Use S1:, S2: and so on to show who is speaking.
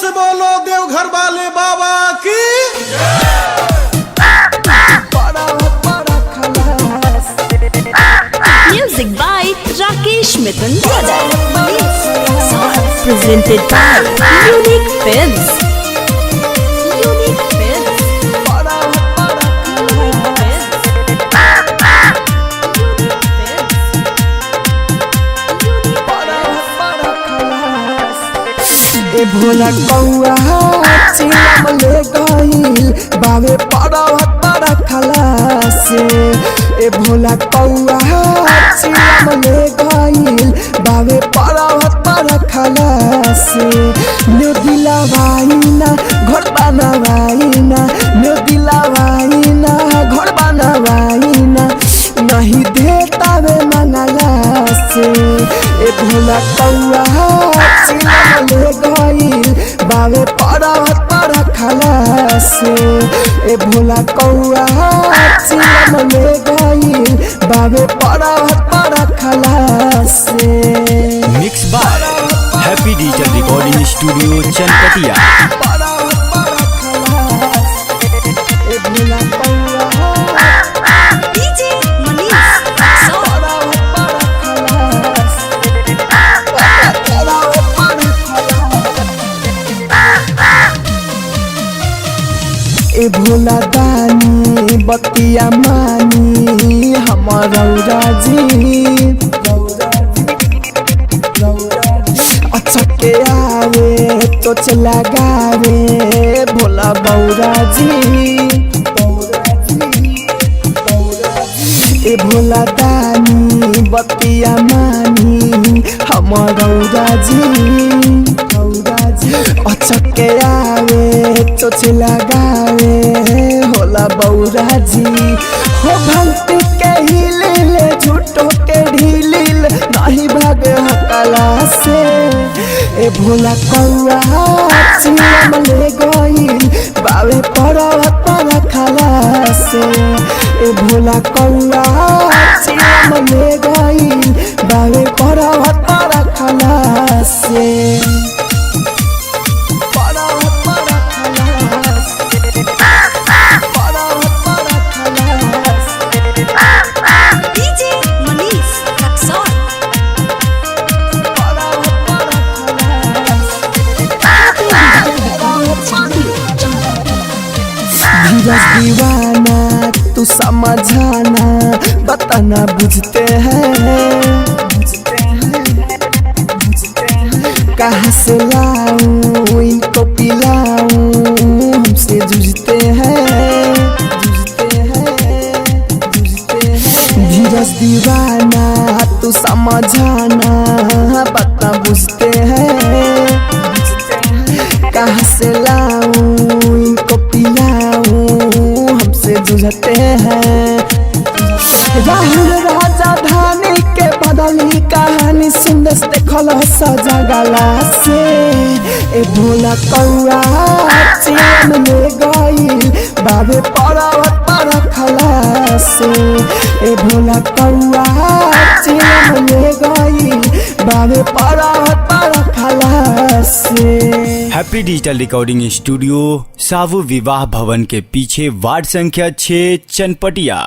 S1: से बोलो देवघर वाले बाबा की।
S2: Music by Rakesh Mithun Brother. Presented by Unique Films. Unique Films.
S3: ए भोला कौआ चिलम ले गईल बावे पर्वत पर खलासे। ए भोला कौआ चिलम ले गईल बावे पर्वत पर खलासे। न्यू दिलावाइना घर बनवाइना, न्यू दिलावाइना घर बनवाइना, नहीं देता वे मंगला से। ए भोला कौआ चिलम ले गईल बावे पर्वत पर खलासे। ए भोला कौआ चिलम ले गईल बावे पर्वत पर खलासे।
S4: Mix by happy digital recording studio Chanpatia.
S3: ए भोला कौआ
S2: DJ Manish.
S3: ए भोला दानी बतिया मानी हमारा राजी। अच्छा के आवे तो चला गावे भोला बौरा जी। ए भोला दानी बतिया मानी हमारा राजी। अच्छा के आवे तो चला गावे होला बौरा जी। हो भक्ति के हिलिल झूठो के ढीलिल नहीं भागे हकला से। ए भोला कौआ चिलम ले गईल बावे पर्वत पर खलासे। ए भोला कौआ चिलम ले गईल बावे पर्वत पर खलासे।
S2: DJ Manish.
S3: धीरज दीवाना तू समझाना बताना बुझते हैं। कहाँ से लाऊं इनको पिलाऊं हमसे जूझते हैं। धीरज दीवाना तू समझाना बता बुझते हैं। कहाँ से लाऊं इनको पिलाऊं हमसे जूझते हैं। राहुल राजा धानी के बदली कहानी सुंदर देखल सजगला से। ए भोला कौआ चिलम ले गईल बाबे पर्वत पर खलासे। ए भोला कौआ चिलम ले गईल बाबे पर्वत पर खलासे।
S4: हैप्पी डिजिटल रिकॉर्डिंग स्टूडियो सावु विवाह भवन के पीछे वार्ड संख्या 6 चनपटिया।